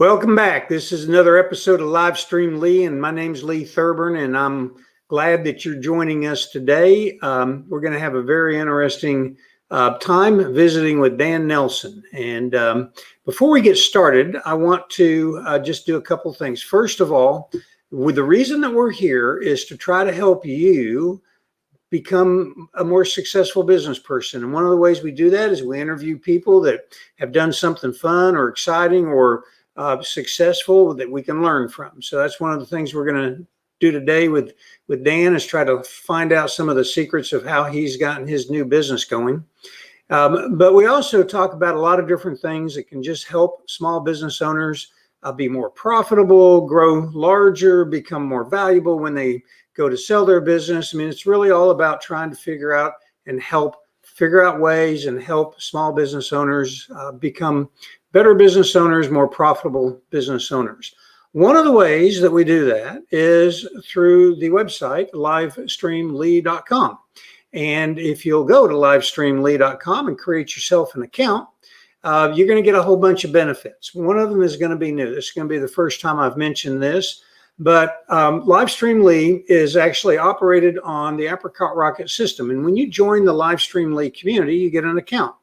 Welcome back. This is another episode of Livestream Lee, and my name's Lee Thurburn, and I'm glad that you're joining us today. We're going to have a very interesting time visiting with Dan Nelson. And before we get started, I want to just do a couple things. First of all, with the reason that we're here is to try to help you become a more successful business person. And one of the ways we do that is we interview people that have done something fun or exciting or successful that we can learn from. So that's one of the things we're going to do today with Dan, is try to find out some of the secrets of how he's gotten his new business going. But we also talk about a lot of different things that can just help small business owners be more profitable, grow larger, become more valuable when they go to sell their business. I mean, it's really all about trying to figure out ways and help small business owners become better business owners, more profitable business owners. One of the ways that we do that is through the website, livestreamlee.com. And if you'll go to livestreamlee.com and create yourself an account, you're going to get a whole bunch of benefits. One of them is going to be new. This is going to be the first time I've mentioned this, but Livestream Lee is actually operated on the Apricot Rocket system. And when you join the Livestream Lee community, you get an account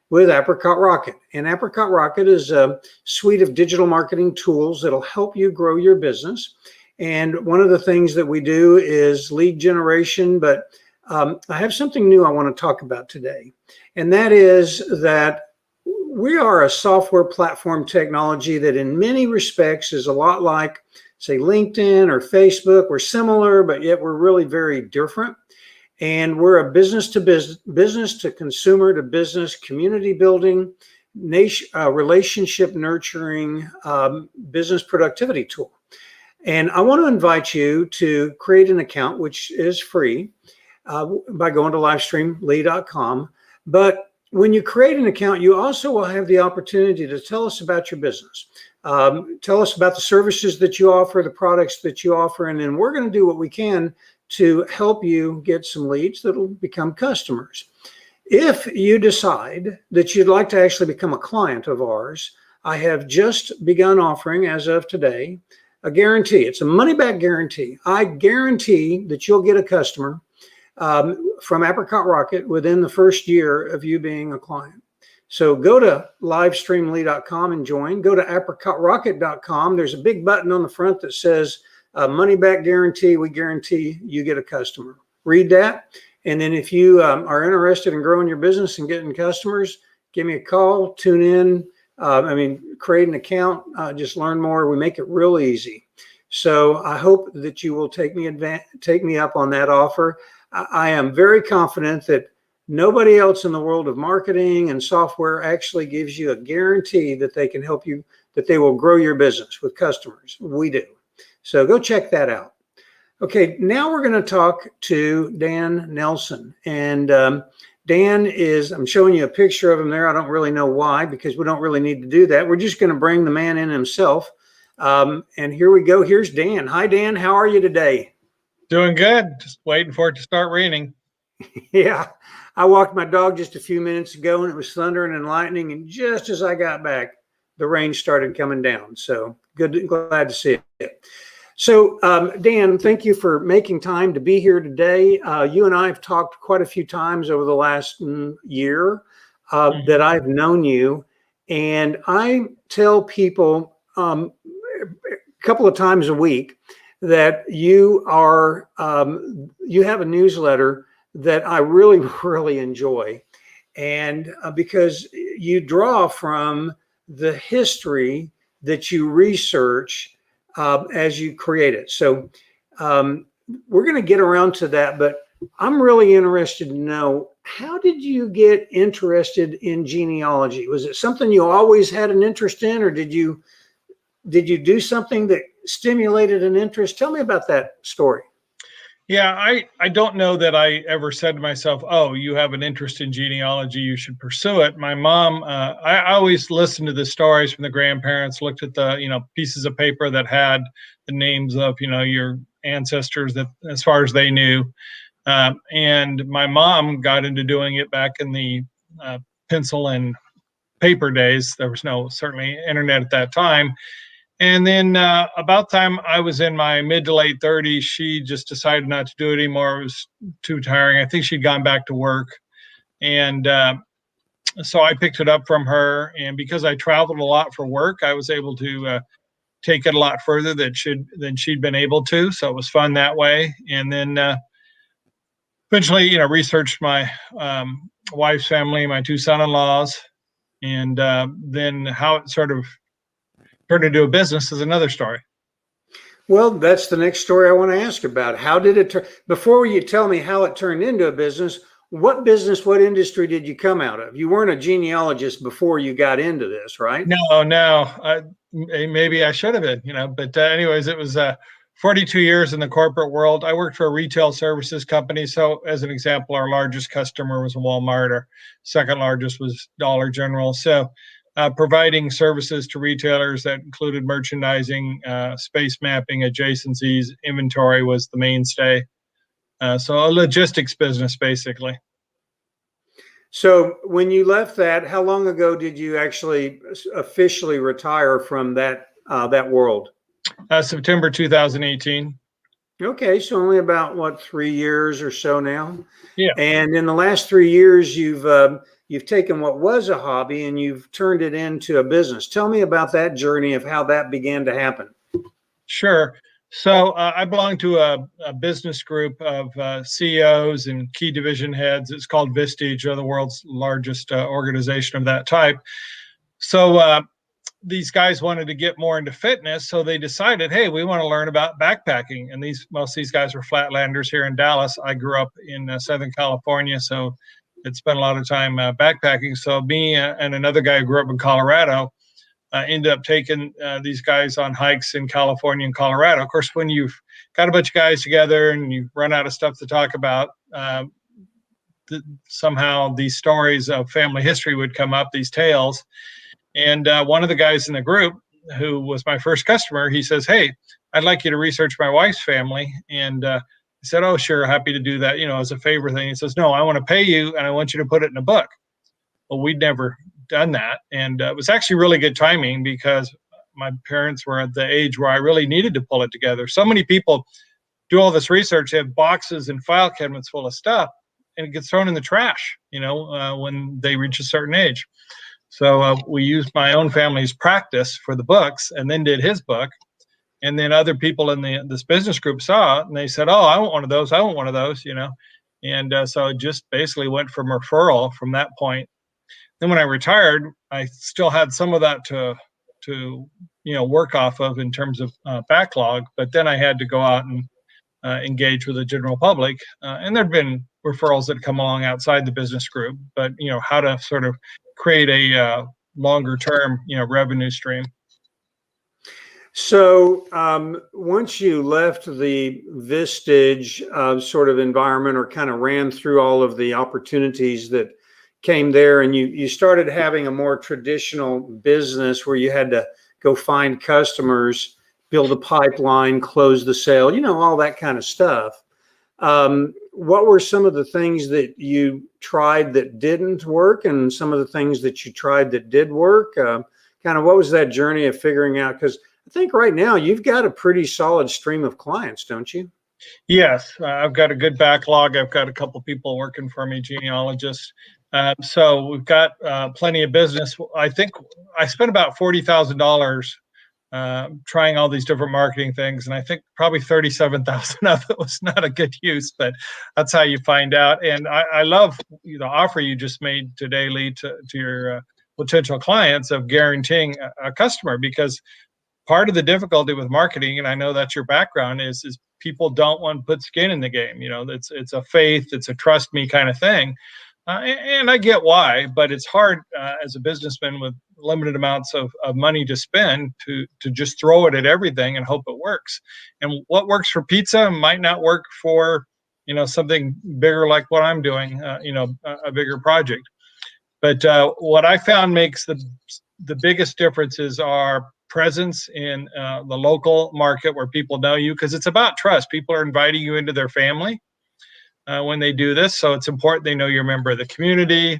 with Apricot Rocket. And Apricot Rocket is a suite of digital marketing tools that'll help you grow your business. And one of the things that we do is lead generation, but I have something new I want to talk about today. And that is that we are a software platform technology that in many respects is a lot like, say, LinkedIn or Facebook. We're similar, but yet we're really very different. And we're a business to consumer to business, community building, relationship nurturing, business productivity tool. And I want to invite you to create an account, which is free, by going to livestreamlee.com. But when you create an account, you also will have the opportunity to tell us about your business. Tell us about the services that you offer, the products that you offer, and then we're going to do what we can to help you get some leads that will become customers. If you decide that you'd like to actually become a client of ours, I have just begun offering, as of today, a guarantee. It's a money-back guarantee. I guarantee that you'll get a customer from Apricot Rocket within the first year of you being a client. So go to livestreamlee.com and join. Go to apricotrocket.com. There's a big button on the front that says money back guarantee. We guarantee you get a customer. Read that. And then if you are interested in growing your business and getting customers, give me a call, tune in. Create an account, just learn more. We make it real easy. So I hope that you will take me up on that offer. I am very confident that nobody else in the world of marketing and software actually gives you a guarantee that they can help you, that they will grow your business with customers. We do. So go check that out. Okay, now we're going to talk to Dan Nelson. And Dan is, I'm showing you a picture of him there. I don't really know why, because we don't really need to do that. We're just going to bring the man in himself. And here we go. Here's Dan. Hi, Dan. How are you today? Doing good. Just waiting for it to start raining. Yeah, I walked my dog just a few minutes ago and it was thundering and lightning. And just as I got back, the rain started coming down. So glad to see it. So Dan, thank you for making time to be here today. You and I have talked quite a few times over the last year that I've known you. And I tell people a couple of times a week that you have a newsletter that I really, really enjoy. And because you draw from the history that you research as you create it. So we're going to get around to that, but I'm really interested to know, how did you get interested in genealogy? Was it something you always had an interest in, or did you do something that stimulated an interest? Tell me about that story. Yeah, I don't know that I ever said to myself, oh, you have an interest in genealogy, you should pursue it. My mom, I always listened to the stories from the grandparents, looked at the, pieces of paper that had the names of, your ancestors, that as far as they knew. And my mom got into doing it back in the pencil and paper days. There was no certainly internet at that time. And then about the time I was in my mid to late 30s, she just decided not to do it anymore. It was too tiring. I think she'd gone back to work. And so I picked it up from her. And because I traveled a lot for work, I was able to take it a lot further than she'd been able to. So it was fun that way. And then eventually, researched my wife's family, my two son-in-laws, and then how it sort of turned into a business is another story. Well, that's the next story I want to ask about. How did it turn? Before you tell me how it turned into a business, what industry did you come out of? You weren't a genealogist before you got into this, right? No. Maybe I should have been, but anyways, it was 42 years in the corporate world. I worked for a retail services company. So as an example, our largest customer was Walmart. Our second largest was Dollar General. So providing services to retailers that included merchandising, space mapping, adjacencies, inventory was the mainstay. So a logistics business, basically. So when you left that, how long ago did you actually officially retire from that world? September 2018. Okay, so only about 3 years or so now. Yeah. And in the last 3 years, you've taken what was a hobby and you've turned it into a business. Tell me about that journey of how that began to happen. Sure. So I belong to a business group of CEOs and key division heads. It's called Vistage, the world's largest organization of that type. So these guys wanted to get more into fitness, so they decided, hey, we want to learn about backpacking. And most of these guys were flatlanders here in Dallas. I grew up in Southern California, so I'd spent a lot of time backpacking. So me and another guy who grew up in Colorado ended up taking these guys on hikes in California and Colorado. Of course, when you've got a bunch of guys together and you run out of stuff to talk about, somehow these stories of family history would come up, these tales. And one of the guys in the group, who was my first customer, he says, hey, I'd like you to research my wife's family. And I said, oh, sure, happy to do that, as a favor thing. He says, no, I want to pay you and I want you to put it in a book. Well, we'd never done that. And it was actually really good timing because my parents were at the age where I really needed to pull it together. So many people do all this research, have boxes and file cabinets full of stuff, and it gets thrown in the trash, when they reach a certain age. So we used my own family's practice for the books and then did his book. And then other people in this business group saw it and they said, oh, I want one of those. I want one of those, And so it just basically went from referral from that point. Then when I retired, I still had some of that to work off of in terms of backlog. But then I had to go out and engage with the general public. And there'd been referrals that come along outside the business group, but how to sort of create a longer term, revenue stream. So once you left the Vistage sort of environment, or kind of ran through all of the opportunities that came there, and you started having a more traditional business where you had to go find customers, build a pipeline, close the sale, all that kind of stuff. What were some of the things that you tried that didn't work, and some of the things that you tried that did work? Kind of what was that journey of figuring out? Because I think right now you've got a pretty solid stream of clients, don't you? Yes, I've got a good backlog. I've got a couple people working for me, genealogists. So we've got plenty of business. I think I spent about $40,000 trying all these different marketing things, and I think probably 37,000 of it was not a good use, but that's how you find out. And I love the offer you just made today, Lee, to your potential clients of guaranteeing a customer, because part of the difficulty with marketing, and I know that's your background, is people don't want to put skin in the game. It's a faith, it's a trust me kind of thing. And I get why, but it's hard as a businessman with limited amounts of money to spend to just throw it at everything and hope it works. And what works for pizza might not work for, something bigger like what I'm doing, a bigger project. But what I found makes the biggest differences are presence in the local market where people know you, because it's about trust. People are inviting you into their family when they do this. So it's important they know you're a member of the community.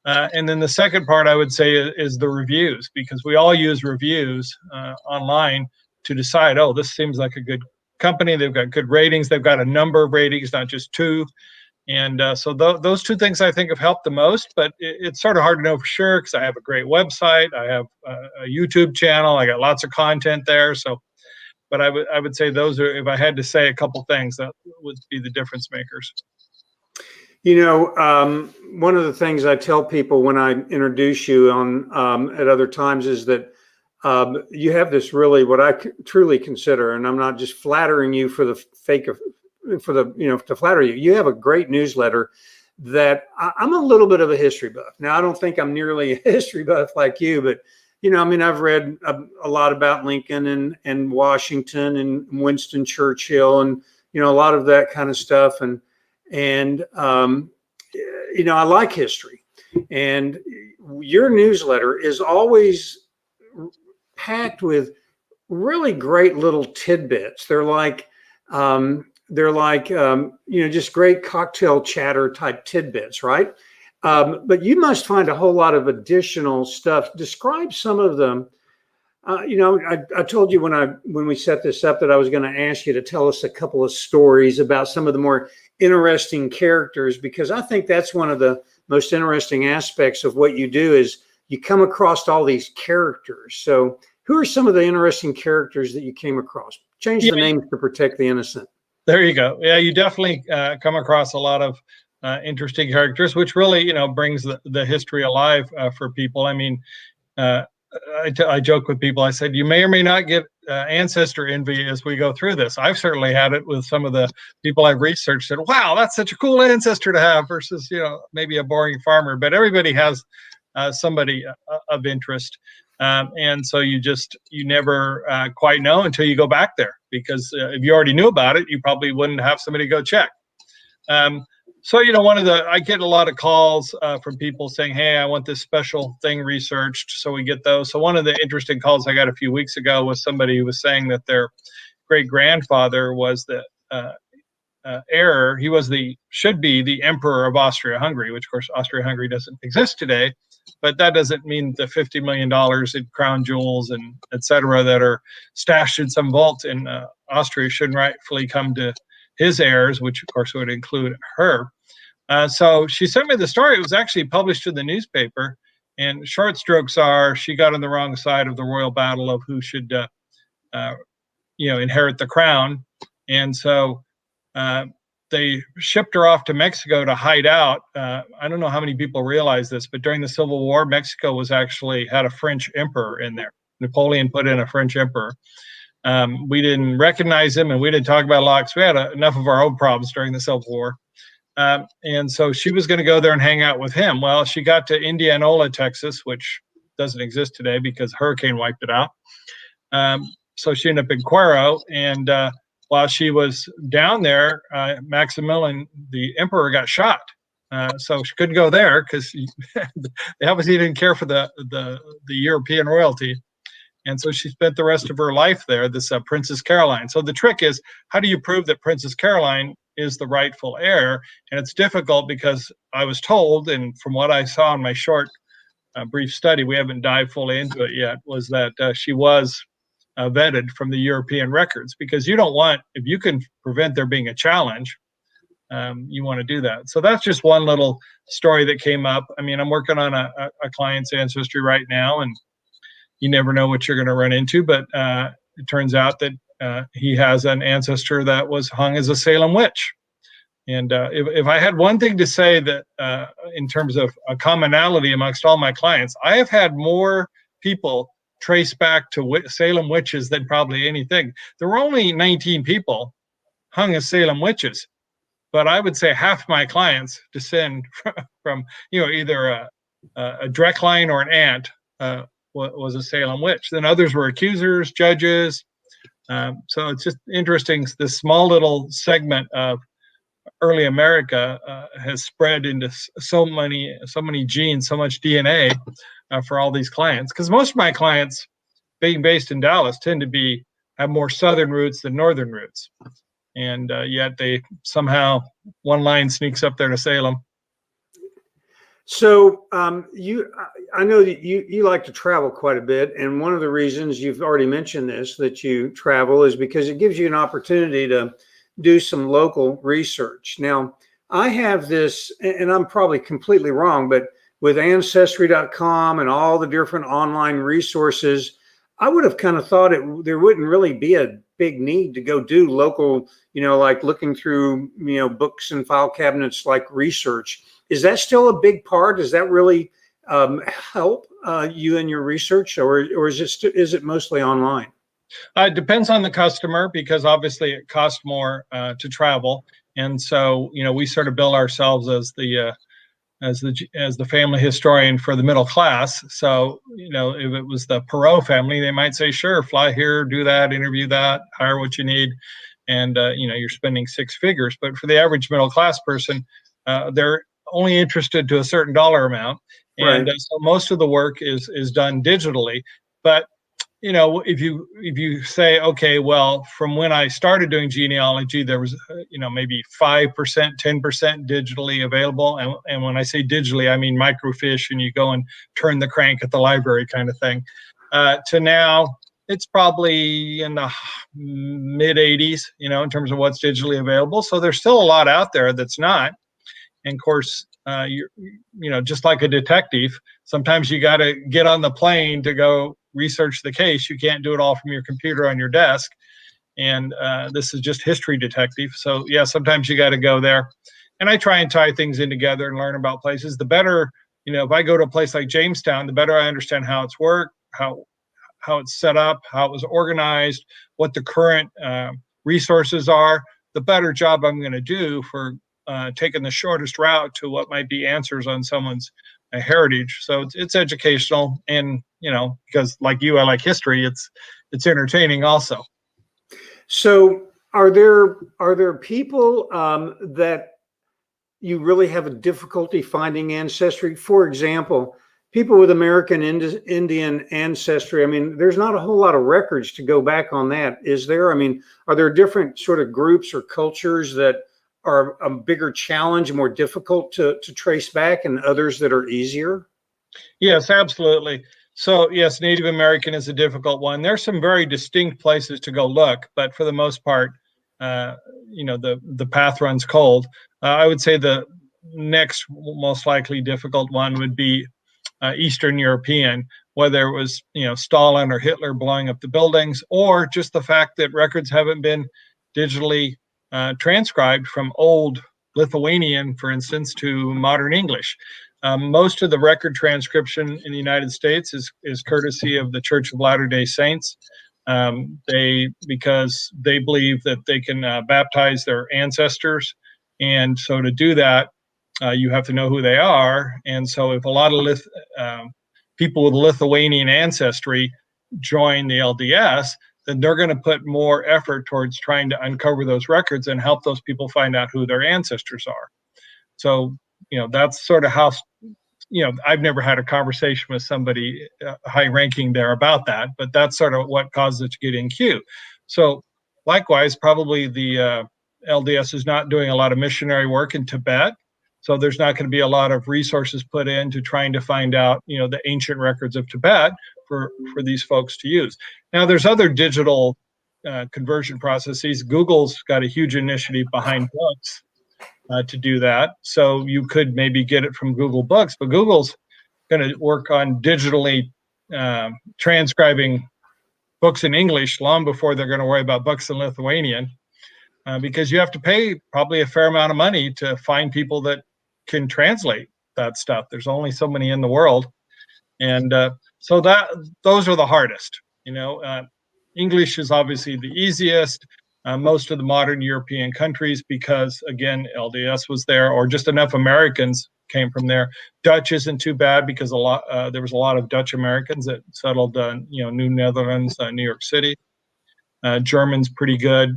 And then the second part I would say is the reviews, because we all use reviews online to decide, oh, this seems like a good company. They've got good ratings. They've got a number of ratings, not just two. And so those two things I think have helped the most, but it's sort of hard to know for sure because I have a great website. I have a YouTube channel. I got lots of content there. So, but I would say those are, if I had to say a couple things, that would be the difference makers. One of the things I tell people when I introduce you on at other times is that you have this really what I truly consider, and I'm not just flattering you for the to flatter you. You have a great newsletter that I'm a little bit of a history buff. Now, I don't think I'm nearly a history buff like you, but I've read a lot about Lincoln and Washington and Winston Churchill and a lot of that kind of stuff. And I like history, and your newsletter is always packed with really great little tidbits. They're like just great cocktail chatter type tidbits, right? But you must find a whole lot of additional stuff. Describe some of them. I told you when we set this up that I was going to ask you to tell us a couple of stories about some of the more interesting characters, because I think that's one of the most interesting aspects of what you do is you come across all these characters. So who are some of the interesting characters that you came across? Change the names to protect the innocent. There you go. Yeah, you definitely come across a lot of interesting characters, which really, brings the history alive for people. I mean, I joke with people. I said, you may or may not get ancestor envy as we go through this. I've certainly had it with some of the people I've researched. Said, wow, that's such a cool ancestor to have versus, maybe a boring farmer. But everybody has somebody of interest. And so you never quite know until you go back there, because if you already knew about it, you probably wouldn't have somebody go check. So, I get a lot of calls from people saying, hey, I want this special thing researched. So we get those. So one of the interesting calls I got a few weeks ago was somebody who was saying that their great grandfather was the heir. He should be the emperor of Austria-Hungary, which of course Austria-Hungary doesn't exist today. But that doesn't mean the $50 million in crown jewels and et cetera that are stashed in some vault in Austria shouldn't rightfully come to his heirs, which of course would include her. So she sent me the story. It was actually published in the newspaper. And short strokes are she got on the wrong side of the royal battle of who should, inherit the crown. And so they shipped her off to Mexico to hide out. I don't know how many people realize this, but during the Civil War, Mexico had a French emperor in there. Napoleon put in a French emperor. We didn't recognize him, and we didn't talk about a lot because we had enough of our own problems during the Civil War. And so she was going to go there and hang out with him. Well, she got to Indianola, Texas, which doesn't exist today because a hurricane wiped it out. So she ended up in Cuero, and while she was down there, Maximilian, the emperor, got shot. So she couldn't go there because they obviously didn't care for the European royalty. And so she spent the rest of her life there, this Princess Caroline. So the trick is, how do you prove that Princess Caroline is the rightful heir? And it's difficult because I was told, and from what I saw in my short, brief study, we haven't dived fully into it yet, was that she was vetted from the European records, because you don't want, if you can prevent there being a challenge, you want to do that. So that's just one little story that came up. I mean, I'm working on a client's ancestry right now, and you never know what you're going to run into, but it turns out that he has an ancestor that was hung as a Salem witch. And if I had one thing to say that in terms of a commonality amongst all my clients, I have had more people trace back to Salem witches than probably anything. There were only 19 people hung as Salem witches, but I would say half my clients descend from either a direct line or an aunt was a Salem witch. Then others were accusers, judges. So it's just interesting. This small little segment of early America has spread into so many genes, so much DNA for all these clients. Because most of my clients, being based in Dallas, tend to have more southern roots than northern roots, and yet they somehow one line sneaks up there to Salem. So I know that you like to travel quite a bit, and one of the reasons you've already mentioned this that you travel is because it gives you an opportunity to do some local research. Now, I have this, and I'm probably completely wrong, but with ancestry.com and all the different online resources, I would have kind of thought there wouldn't really be a big need to go do local, like looking through, books and file cabinets like research. Is that still a big part? Does that really help you in your research, or is it mostly online? It depends on the customer because obviously it costs more to travel, and so we sort of bill ourselves as the family historian for the middle class. So if it was the Perot family, they might say, sure, fly here, do that, interview that, hire what you need, and you're spending six figures. But for the average middle class person, they're only interested to a certain dollar amount, and Right. so most of the work is done digitally. But if you say, okay, well, from when I started doing genealogy, there was maybe 5%, 10% digitally available, and when I say digitally, I mean microfiche, and you go and turn the crank at the library kind of thing. To now, it's probably in the mid 80s, in terms of what's digitally available. So there's still a lot out there that's not. And of course, just like a detective, sometimes you got to get on the plane to go research the case. You can't do it all from your computer on your desk. And this is just history detective. So yeah, sometimes you got to go there. And I try and tie things in together and learn about places. The better, if I go to a place like Jamestown, the better I understand how it's worked, how it's set up, how it was organized, what the current resources are, the better job I'm going to do for taking the shortest route to what might be answers on someone's heritage. So it's educational, and because like you, I like history. It's entertaining also. So are there people that you really have a difficulty finding ancestry? For example, people with American Indian ancestry. I mean, there's not a whole lot of records to go back on that, is there? I mean, are there different sort of groups or cultures that are a bigger challenge, more difficult to trace back, and others that are easier? Yes, absolutely. So yes, Native American is a difficult one. There's some very distinct places to go look, but for the most part, the path runs cold. I would say the next most likely difficult one would be Eastern European, whether it was Stalin or Hitler blowing up the buildings, or just the fact that records haven't been digitally transcribed from old Lithuanian, for instance, to modern English. Most of the record transcription in the United States is courtesy of the Church of Latter-day Saints. Because they believe that they can baptize their ancestors, and so to do that, you have to know who they are. And so if a lot of people with Lithuanian ancestry join the LDS, then they're going to put more effort towards trying to uncover those records and help those people find out who their ancestors are. So, that's sort of how, I've never had a conversation with somebody high ranking there about that, but that's sort of what causes it to get in queue. So likewise, probably the LDS is not doing a lot of missionary work in Tibet. So there's not going to be a lot of resources put into trying to find out, the ancient records of Tibet for these folks to use. Now, there's other digital conversion processes. Google's got a huge initiative behind books to do that. So you could maybe get it from Google Books, but Google's going to work on digitally transcribing books in English long before they're going to worry about books in Lithuanian, because you have to pay probably a fair amount of money to find people that can translate that stuff. There's only so many in the world. And so those are the hardest. English is obviously the easiest. Most of the modern European countries, because again, LDS was there, or just enough Americans came from there. Dutch isn't too bad because there was a lot of Dutch Americans that settled, New Netherlands, New York City. German's pretty good.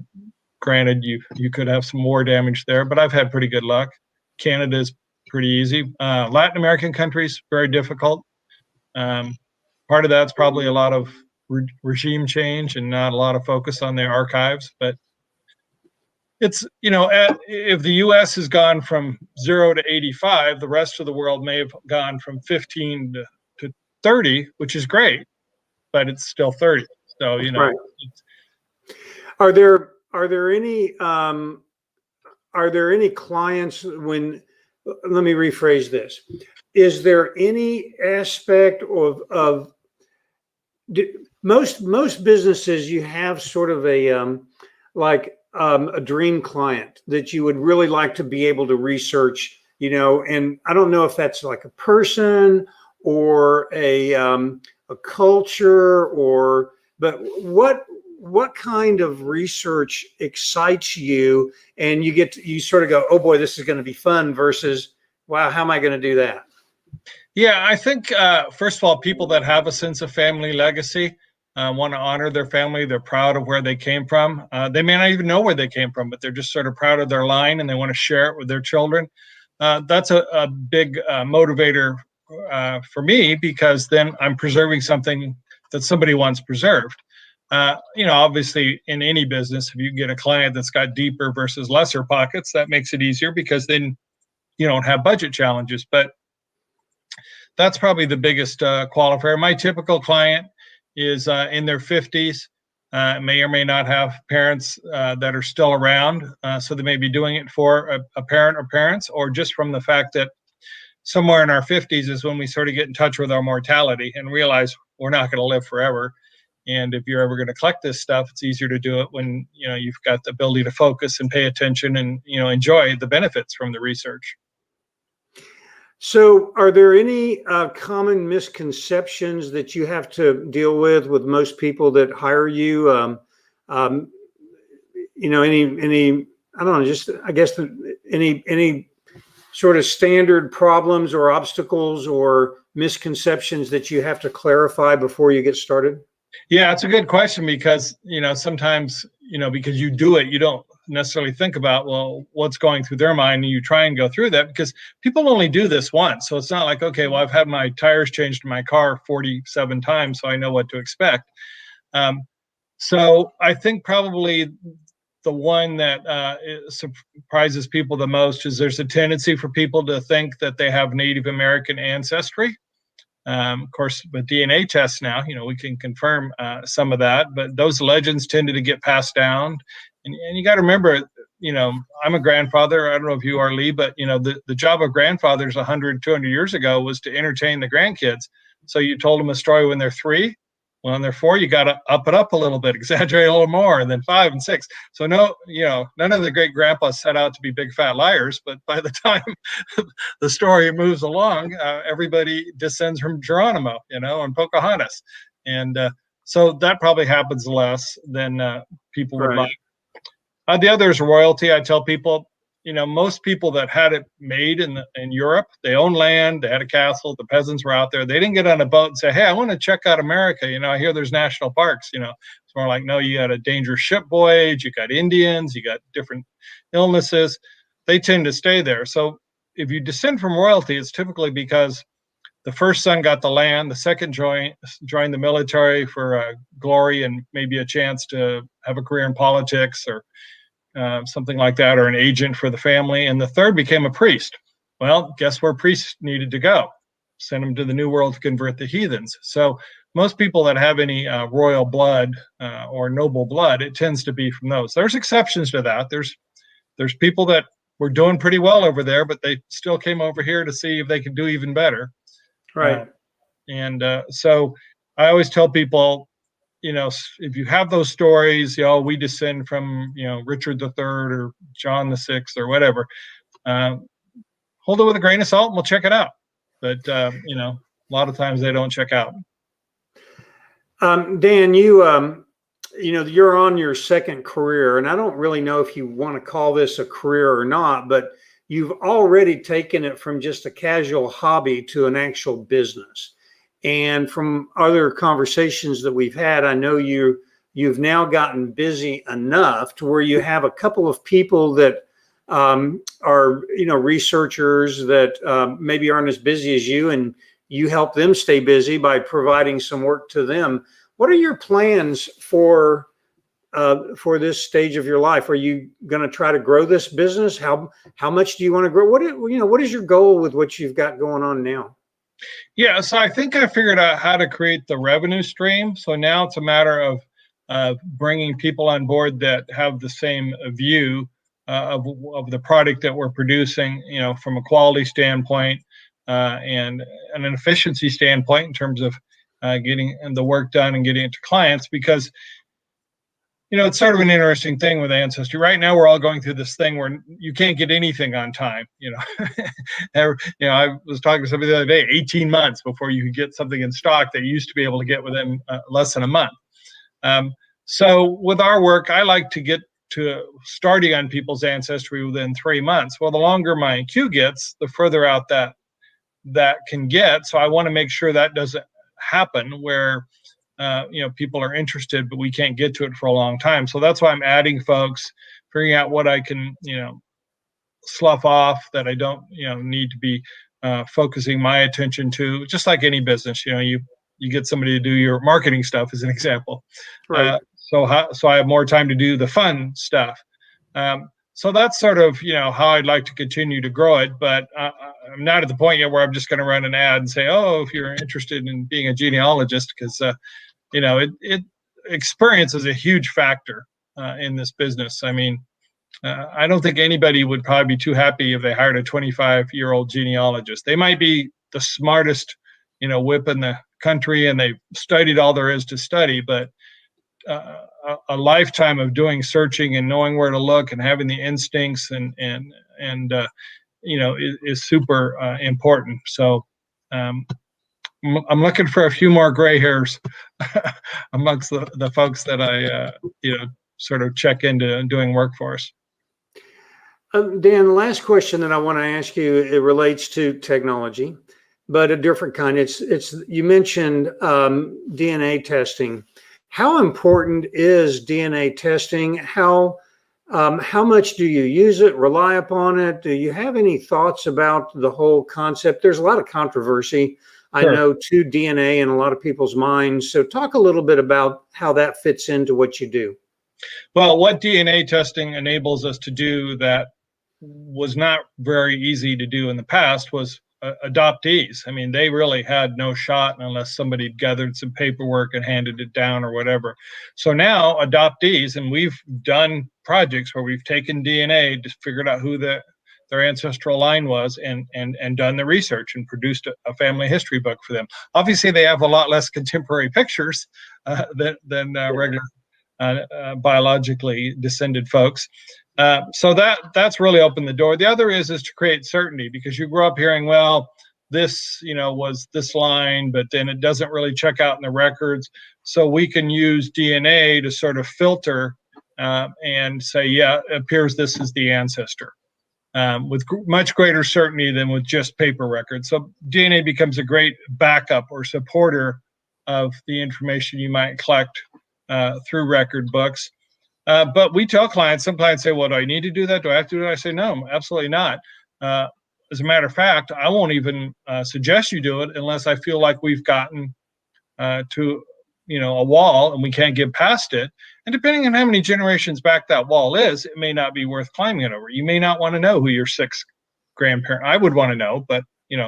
Granted, you could have some war damage there, but I've had pretty good luck. Canada's pretty easy. Latin American countries, very difficult. Part of that's probably a lot of regime change and not a lot of focus on their archives. But, it's, if the US has gone from 0 to 85, the rest of the world may have gone from 15 to 30, which is great, but it's still 30. So, Right. Are there any clients when, let me rephrase this. Is there any aspect of most businesses, you have sort of a dream client that you would really like to be able to research, and I don't know if that's like a person or a culture, but what kind of research excites you, and you sort of go, oh boy, this is going to be fun, versus, wow, how am I going to do that? Yeah, I think, first of all, people that have a sense of family legacy want to honor their family. They're proud of where they came from. They may not even know where they came from, but they're just sort of proud of their line, and they want to share it with their children. That's a big motivator for me, because then I'm preserving something that somebody once preserved. Obviously, in any business, if you get a client that's got deeper versus lesser pockets, that makes it easier, because then you don't have budget challenges. But that's probably the biggest qualifier. My typical client is in their 50s, may or may not have parents that are still around. So they may be doing it for a parent or parents, or just from the fact that somewhere in our 50s is when we sort of get in touch with our mortality and realize we're not going to live forever. And if you're ever going to collect this stuff, it's easier to do it when you've got the ability to focus and pay attention and enjoy the benefits from the research. So, are there any common misconceptions that you have to deal with most people that hire you? Any I don't know, just I guess any sort of standard problems or obstacles or misconceptions that you have to clarify before you get started? Yeah, it's a good question, because sometimes because you do it, you don't necessarily think about, well, what's going through their mind, and you try and go through that, because people only do this once. So it's not like, okay, well, I've had my tires changed in my car 47 times, so I know what to expect. So I think probably the one that surprises people the most is there's a tendency for people to think that they have Native American ancestry. Of course, with DNA tests now, we can confirm some of that, but those legends tended to get passed down. And you got to remember, I'm a grandfather. I don't know if you are, Lee, but, the job of grandfathers 100, 200 years ago was to entertain the grandkids. So you told them a story when they're 3. Well, when they're 4, you got to up it up a little bit, exaggerate a little more, and then 5 and 6. So none of the great grandpas set out to be big fat liars, but by the time the story moves along, everybody descends from Geronimo, and Pocahontas. And so that probably happens less than people would like. The other is royalty. I tell people, most people that had it made in Europe, they owned land, they had a castle, the peasants were out there. They didn't get on a boat and say, hey, I want to check out America. I hear there's national parks. It's more like, no, you got a dangerous ship voyage, you got Indians, you got different illnesses. They tend to stay there. So if you descend from royalty, it's typically because the first son got the land, the second joined the military for glory and maybe a chance to have a career in politics or something like that, or an agent for the family, and the third became a priest. Well, guess where priests needed to go? Send them to the New World to convert the heathens. So most people that have any royal blood or noble blood, it tends to be from those. There's exceptions to that. There's people that were doing pretty well over there, but they still came over here to see if they could do even better. Right. So I always tell people, if you have those stories, we descend from, Richard III or John VI or whatever, hold it with a grain of salt and we'll check it out. But, a lot of times they don't check out. Dan, you're on your second career, and I don't really know if you want to call this a career or not, but you've already taken it from just a casual hobby to an actual business. And from other conversations that we've had, I know you've now gotten busy enough to where you have a couple of people that are researchers that maybe aren't as busy as you, and you help them stay busy by providing some work to them. What are your plans for for this stage of your life? Are you going to try to grow this business? How much do you want to grow? What is your goal with what you've got going on now? Yeah, so I think I figured out how to create the revenue stream. So now it's a matter of bringing people on board that have the same view of the product that we're producing, from a quality standpoint and an efficiency standpoint in terms of getting the work done and getting it to clients. Because it's sort of an interesting thing with Ancestry. Right now, we're all going through this thing where you can't get anything on time. I was talking to somebody the other day, 18 months before you could get something in stock that you used to be able to get within less than a month. So with our work, I like to get to starting on people's ancestry within 3 months. Well, the longer my queue gets, the further out that can get. So I want to make sure that doesn't happen where people are interested, but we can't get to it for a long time. So that's why I'm adding folks, figuring out what I can, slough off that I don't, need to be focusing my attention to. Just like any business, you get somebody to do your marketing stuff, as an example. Right. So I have more time to do the fun stuff. So that's sort of, how I'd like to continue to grow it. But I'm not at the point yet where I'm just going to run an ad and say, oh, if you're interested in being a genealogist, because experience is a huge factor in this business. I mean, I don't think anybody would probably be too happy if they hired a 25-year-old genealogist. They might be the smartest, whip in the country, and they've studied all there is to study, but a lifetime of doing searching and knowing where to look and having the instincts and is super important. So I'm looking for a few more gray hairs amongst the folks that I sort of check into doing work for us. Dan, the last question that I want to ask you, it relates to technology, but a different kind. It's you mentioned DNA testing. How important is DNA testing? How much do you use it, rely upon it? Do you have any thoughts about the whole concept? There's a lot of controversy, I know, to DNA in a lot of people's minds. So talk a little bit about how that fits into what you do. Well, what DNA testing enables us to do that was not very easy to do in the past was adoptees. I mean, they really had no shot unless somebody gathered some paperwork and handed it down or whatever. So now adoptees, and we've done projects where we've taken DNA, just figured out who their ancestral line was, and done the research and produced a family history book for them. Obviously, they have a lot less contemporary pictures than regular biologically descended folks. So that's really opened the door. The other is to create certainty, because you grow up hearing, well, this, was this line, but then it doesn't really check out in the records. So we can use DNA to sort of filter and say, yeah, it appears this is the ancestor, with much greater certainty than with just paper records. So DNA becomes a great backup or supporter of the information you might collect through record books. But we tell clients, some clients say, well, do I need to do that? Do I have to do that? I say, no, absolutely not. As a matter of fact, I won't even suggest you do it unless I feel like we've gotten to a wall and we can't get past it. And depending on how many generations back that wall is, it may not be worth climbing it over. You may not want to know who your sixth grandparent. I would want to know, but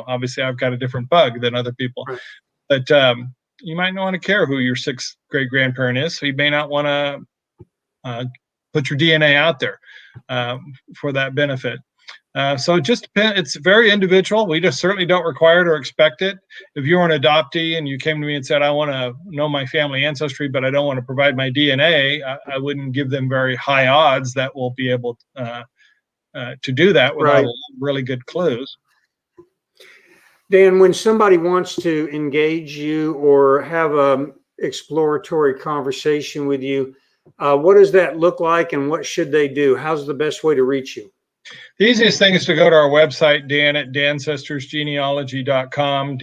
obviously I've got a different bug than other people. Right. But you might not want to care who your sixth great grandparent is, so you may not want to put your DNA out there for that benefit. So it just depends. It's very individual. We just certainly don't require it or expect it. If you're an adoptee and you came to me and said, I want to know my family ancestry, but I don't want to provide my DNA, I wouldn't give them very high odds that we'll be able to do that without really good clues. Dan, when somebody wants to engage you or have an exploratory conversation with you, what does that look like, and what should they do? How's the best way to reach you? The easiest thing is to go to our website, Dan at dancestorsgenealogy.com.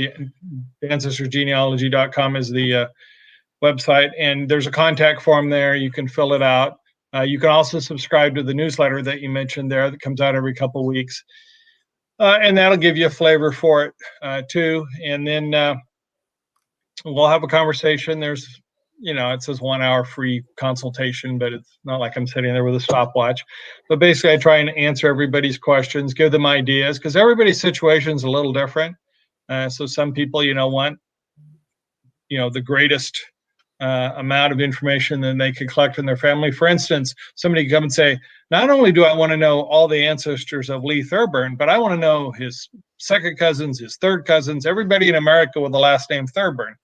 Dancestorsgenealogy.com is the website, and there's a contact form there. You can fill it out. You can also subscribe to the newsletter that you mentioned there that comes out every couple of weeks. And that'll give you a flavor for it too. And then we'll have a conversation. There's it says 1 hour free consultation, but it's not like I'm sitting there with a stopwatch. But basically, I try and answer everybody's questions, give them ideas, because everybody's situation is a little different. So some people, want, the greatest amount of information that they could collect in their family. For instance, somebody could come and say, not only do I want to know all the ancestors of Lee Thurburn, but I want to know his second cousins, his third cousins, everybody in America with the last name Thurburn.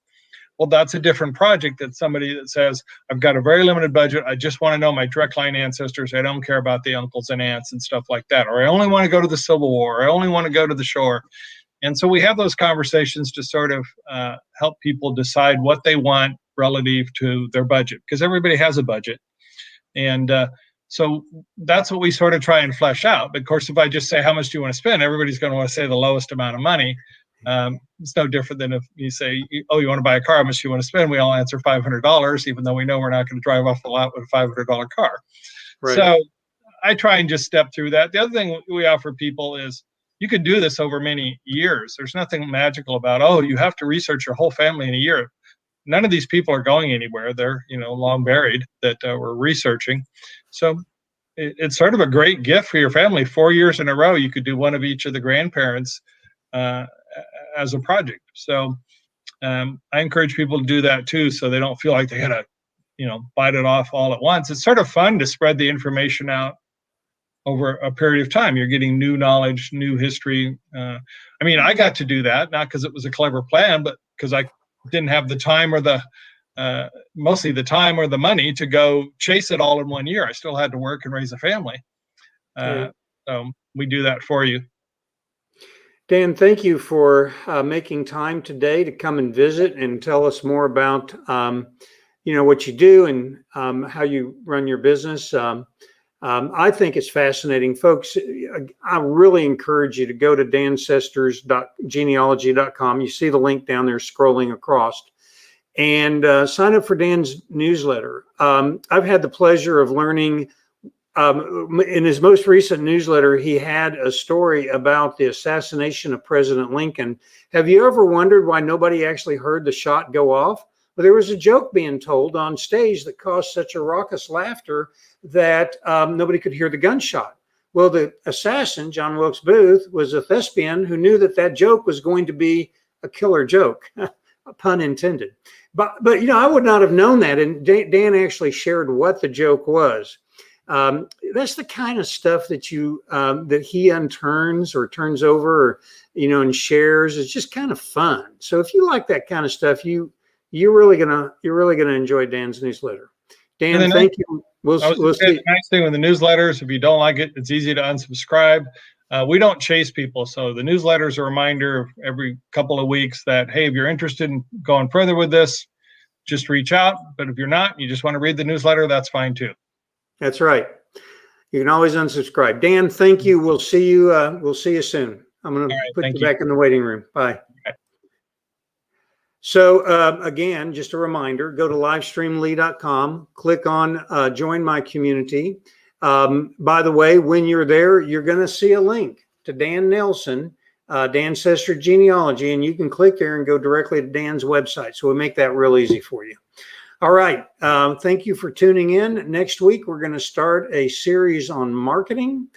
Well, that's a different project than somebody that says, I've got a very limited budget. I just want to know my direct line ancestors. I don't care about the uncles and aunts and stuff like that. Or I only want to go to the Civil War. I only want to go to the shore. And so we have those conversations to sort of help people decide what they want relative to their budget, because everybody has a budget. And so that's what we sort of try and flesh out. But of course, if I just say, how much do you want to spend? Everybody's going to want to say the lowest amount of money. It's no different than if you say, oh, you want to buy a car, how much do you want to spend? We all answer $500, even though we know we're not going to drive off the lot with a $500 car. Right. So I try and just step through that. The other thing we offer people is, you could do this over many years. There's nothing magical about, oh, you have to research your whole family in a year. None of these people are going anywhere. They're, long buried that we're researching. So it's sort of a great gift for your family. 4 years in a row, you could do one of each of the grandparents as a project. So I encourage people to do that too, so they don't feel like they got to, bite it off all at once. It's sort of fun to spread the information out over a period of time. You're getting new knowledge, new history. I got to do that, not because it was a clever plan, but because I didn't have the time or mostly the time or the money to go chase it all in 1 year. I still had to work and raise a family. So we do that for you. Dan, thank you for making time today to come and visit and tell us more about, what you do and how you run your business. I think it's fascinating, folks. I really encourage you to go to ancestors.genealogy.com. You see the link down there scrolling across, and sign up for Dan's newsletter. I've had the pleasure of learning in his most recent newsletter, he had a story about the assassination of President Lincoln. Have you ever wondered why nobody actually heard the shot go off? Well, there was a joke being told on stage that caused such a raucous laughter that nobody could hear the gunshot. Well, the assassin, John Wilkes Booth, was a thespian who knew that that joke was going to be a killer joke, pun intended. But I would not have known that. And Dan actually shared what the joke was. That's the kind of stuff that that he unturns or turns over, or, and shares. It's just kind of fun. So if you like that kind of stuff, you're really gonna enjoy Dan's newsletter. Dan, thank you. We'll see. The nice thing with the newsletters, if you don't like it, it's easy to unsubscribe. We don't chase people, so the newsletter is a reminder every couple of weeks that, hey, if you're interested in going further with this, just reach out. But if you're not, you just want to read the newsletter, that's fine too. That's right. You can always unsubscribe. Dan, thank you. We'll see you. We'll see you soon. I'm going to put you back in the waiting room. Bye. Okay. So again, just a reminder, go to livestreamlee.com, click on join my community. By the way, when you're there, you're going to see a link to Dan Nelson, Ancestry Genealogy, and you can click there and go directly to Dan's website. So we make that real easy for you. All right. Thank you for tuning in. Next week, we're going to start a series on marketing,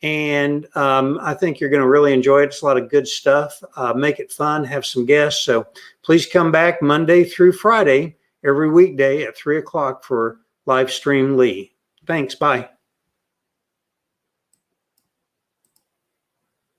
and I think you're going to really enjoy it. It's a lot of good stuff. Make it fun. Have some guests. So please come back Monday through Friday, every weekday at 3 o'clock for Livestream Lee. Thanks. Bye.